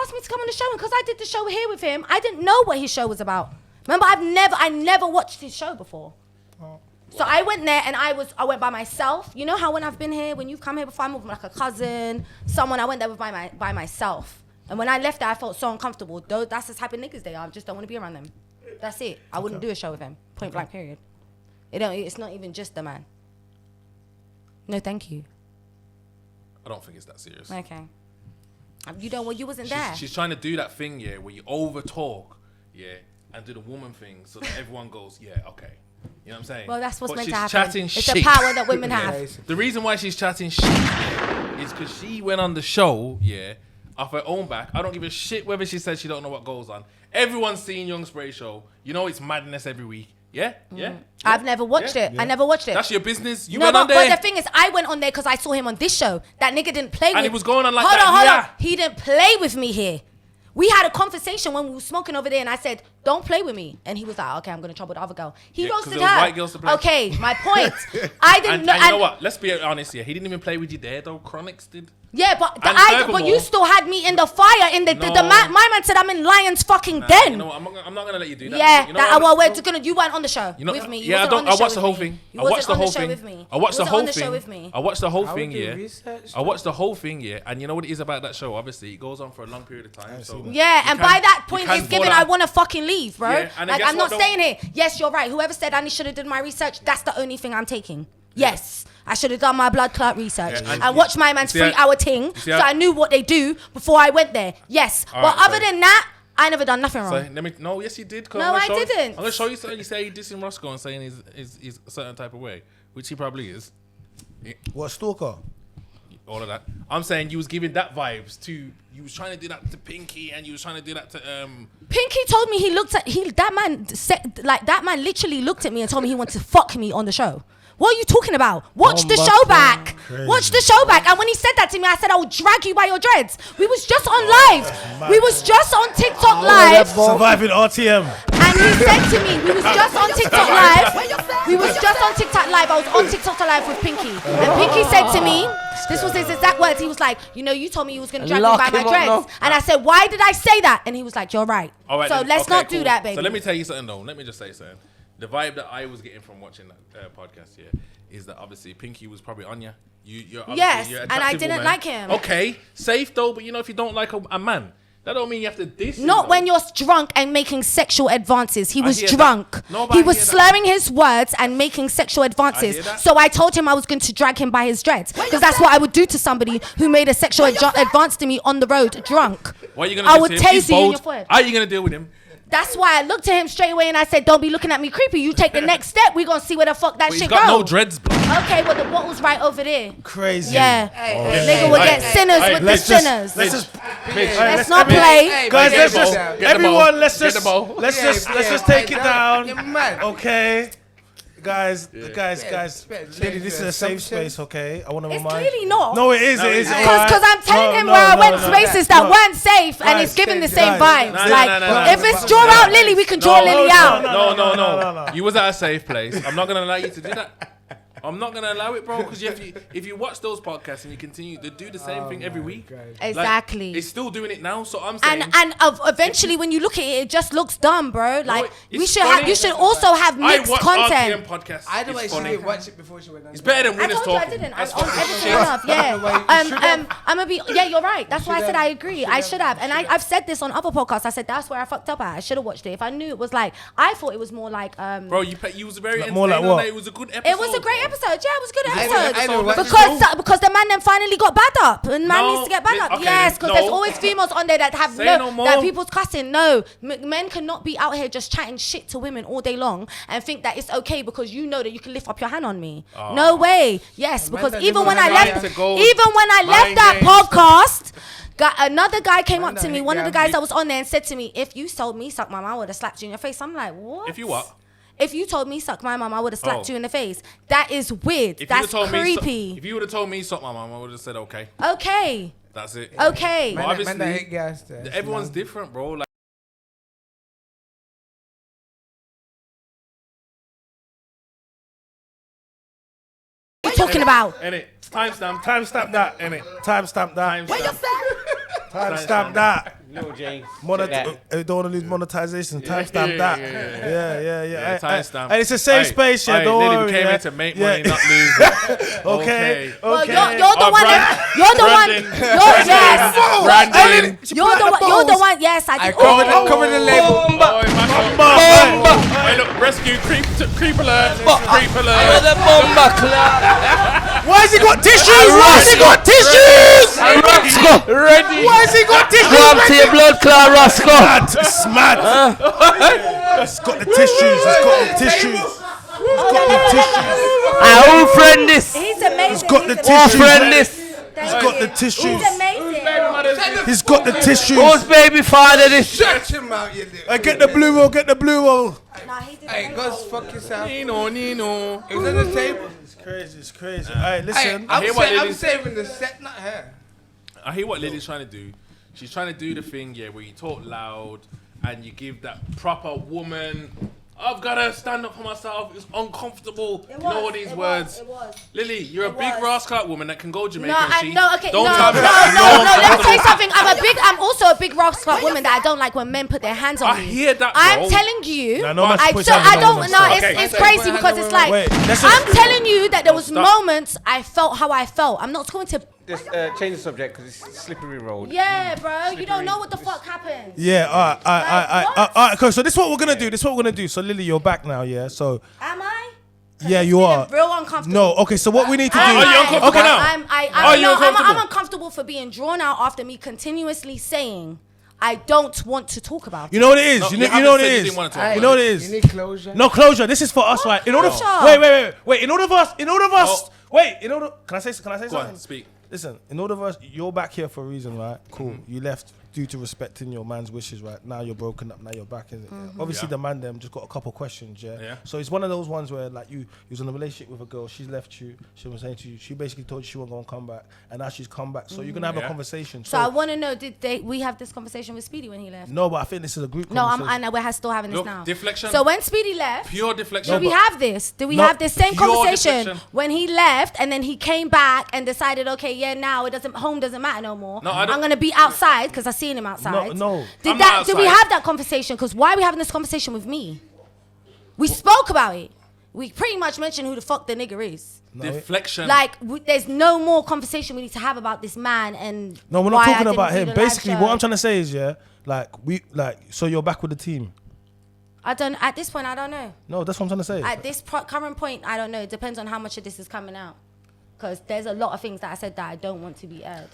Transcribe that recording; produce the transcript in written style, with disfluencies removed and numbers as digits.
asked me to come on the show, and because I did the show here with him, I didn't know what his show was about. Remember, I never watched his show before. So I went there and I went by myself. You know how when I've been here, when you've come here before, I'm with like a cousin, someone. I went there by myself. And when I left there, I felt so uncomfortable. Though that's the type of niggas they are. I just don't want to be around them. That's it. I wouldn't do a show with them. Point blank. Period. It's not even just the man. No, thank you. I don't think it's that serious. Okay. You wasn't there. She's trying to do that thing, yeah, where you over talk, yeah, and do the woman thing, so that everyone goes, yeah, okay. You know what I'm saying? Well, that's what's meant to she's happen. Chatting it's shit. the power that women have. The reason why she's chatting shit, yeah, is because she went on the show, yeah, off her own back. I don't give a shit whether she says she don't know what goes on. Everyone's seen Young Spray show. You know it's madness every week. Yeah? Yeah? I've never watched it. I never watched it. That's your business. You no, went on there. But the thing is, I went on there because I saw him on this show. That nigga didn't play with me. And he was going on like hold that. on. He didn't play with me here. We had a conversation when we were smoking over there, and I said, "Don't play with me." And he was like, "Okay, I'm gonna trouble the other girl." He roasted her. White girls to play. Okay, my point. I didn't know. And you know what? Let's be honest here. He didn't even play with you there, though. Chronics did. Yeah, but you still had me in the fire. My man said I'm in Lion's fucking den. You know what? I'm not gonna let you do that. Yeah, you know you weren't on the show with me. Yeah, I watched the whole thing. I watched the whole thing. I watched the whole thing. I watched the whole thing. Yeah. I watched the whole thing. Yeah, and you know what it is about that show? Obviously, it goes on for a long period of time. So yeah, and by that point, it's given I want to fucking leave, bro. Yeah, like I'm not staying here. Yes, you're right. Whoever said I should have done my research, that's the only thing I'm taking. Yes, I should have done my blood clot research and watched my man's 3-hour thing, so I knew what they do before I went there. Yes, but other than that, I never done nothing wrong. Yes, you did. No, I didn't. I'm gonna show you something. You say he's dissing Roscoe and saying he's a certain type of way, which he probably is. What, stalker? All of that. I'm saying you was giving that vibes to. You was trying to do that to Pinky, and you was trying to do that to Pinky told me that man literally looked at me and told me he wanted to fuck me on the show. What are you talking about? Watch the show back. Crazy. Watch the show back. And when he said that to me, I said, I will drag you by your dreads. We was just on live. We was just on TikTok live. Surviving RTM. And he said to me, we was just on TikTok live. We was just on TikTok live. I was on TikTok live with Pinky. And Pinky said to me, this was his exact words. He was like, you told me you was going to drag me by my dreads. And I said, why did I say that? And he was like, you're right. So let's not do that, baby. So let me tell you something, though. Let me just say something. The vibe that I was getting from watching that podcast here is that obviously Pinky was probably on you. You're and I didn't like him. Okay, safe though, but if you don't like a man, that don't mean you have to diss him. Not when you're drunk and making sexual advances. He was drunk. He was slurring his words and making sexual advances. So I told him I was going to drag him by his dreads because that's what I would do to somebody who made a sexual advance to me on the road drunk. What are you gonna do to him? Tase you in your forehead. How are you gonna deal with him? That's why I looked at him straight away and I said, don't be looking at me creepy. You take the next step. We're going to see where the fuck that shit goes. He's got no dreads, bro. Okay, well, the bottle's right over there. Crazy. Yeah. Nigga will get sinners with the sinners. Let's not play. Guys, let's just take it down. Okay. Guys, Lilly, this is a safe space, okay? I want to remind. It's clearly not. No, it is. Because I'm telling him where I went spaces that weren't safe, and it's giving the same vibes. Like, if it's draw out Lilly, we can draw Lilly out. No. You was at a safe place. I'm not gonna allow you to do that. I'm not gonna allow it, bro. Because if you watch those podcasts and you continue to do the same thing every week, exactly, it's still doing it now. So I'm saying, and eventually, when you look at it, it just looks dumb, bro. Like you should also have mixed content. RTM Podcast. I don't actually watch it before she went. It's better than winners talking. I didn't. I'm on everything enough. Yeah. I'm gonna be. Yeah, you're right. That's why I said I agree. I should have, and I've said this on other podcasts. I said that's where I fucked up at. I should have watched it. If I knew it was like, I thought it was more like. Bro, you was very more like what? It was a good episode. It was a great episode. Yeah, it was a good episode. Because the man then finally got bad up, and man needs to get bad up. Yes, because there's always females on there that have that people's cussing. No, men cannot be out here just chatting shit to women all day long and think that it's okay because you know that you can lift up your hand on me. No way. Yes, because even when I left that podcast. Another guy came up to me, one of the guys that was on there, and said to me, if you told me suck my mom, I would have slapped you in your face. I'm like, what? If you what? If you told me suck my mom, I would have slapped you in the face. That is weird. That's creepy. If you would have told me suck my mom, I would have said okay. Okay. That's it. Okay. But obviously, everyone's different, bro. Like, what are you talking about? Timestamp that, innit? Timestamp that. Lil J. Don't want to lose monetization. Timestamp that. Yeah. Timestamp. And it's a safe space, yeah. Don't Lilly, worry. we came here to make money, not lose. Okay. Well, you're the one. You're the one. Branding. You're the one. Yes, I did. Cover the label. Hey, look, rescue creep alert. Creep alert. Why has he got tissues? Ready. Why has he got tissues? Grab to your blood clot, Roscoe. It's mad. He's got the tissues. Who friend this? He's amazing. He's got the He's tissues. amazing. Friend this. He's got the tissues. He's amazing. He's got the tissues. Who's baby father this? Shut him out, you little. Get the blue roll. Nah, he did Hey, go fuck yourself. Nino. It was on the table. It's crazy. Alright, listen. I'm saving the set, not her. I hear what Lily's trying to do. She's trying to do the thing, where you talk loud and you give that proper woman. I've got to stand up for myself. It's uncomfortable. You know all these words. It was. Lily, you're a big rascal woman that can go Jamaican. No, Don't let me tell you something. I'm also a big rascal woman that I don't like when men put their hands on me. I hear that, I'm bro. telling you. It's Okay. crazy because it's like I'm telling you that there was moments I felt how I felt. I'm not going to. Just change the subject because it's slippery road. Yeah, bro. You don't know what the fuck happened. Yeah, all right. Okay, so this is what we're gonna do. So Lily, you're back now, yeah. So am I? yeah, you are. Real uncomfortable. No, okay. So what we need to do? Are you uncomfortable now? I'm uncomfortable for being drawn out after me continuously saying I don't want to talk about it. You know what it is? You know what it is? You know what it is? You need closure. No closure. This is for us, right? In order. Wait. In order for us. Can I say something? Go on, speak. Listen, in order for us, you're back here for a reason, right? Cool. You left due to respecting your man's wishes, right? Now you're broken up. Now you're back. Obviously, the man them just got a couple questions, yeah. So it's one of those ones where like you was in a relationship with a girl. She's left you. She was saying to you. She basically told you she wasn't gonna come back, and now she's come back. So you're gonna have a conversation. So I want to know, we have this conversation with Speedy when he left? No, but I think this is a group. No, conversation. we're still having this now. Deflection. So when Speedy left, Pure deflection. did we have this? Did we have this same pure conversation deflection. when he left and then he came back and decided, okay, yeah, now home doesn't matter no more. No, I'm gonna be outside because I seen him outside. No. Did we have that conversation? Because why are we having this conversation with me? We spoke about it. We pretty much mentioned who the fuck the nigger is. Deflection. Like, there's no more conversation we need to have about this man and. No, we're not talking about him. Basically, what I'm trying to say is, so you're back with the team. At this point, I don't know. No, that's what I'm trying to say. At this current point, I don't know. It depends on how much of this is coming out. Because there's a lot of things that I said that I don't want to be aired.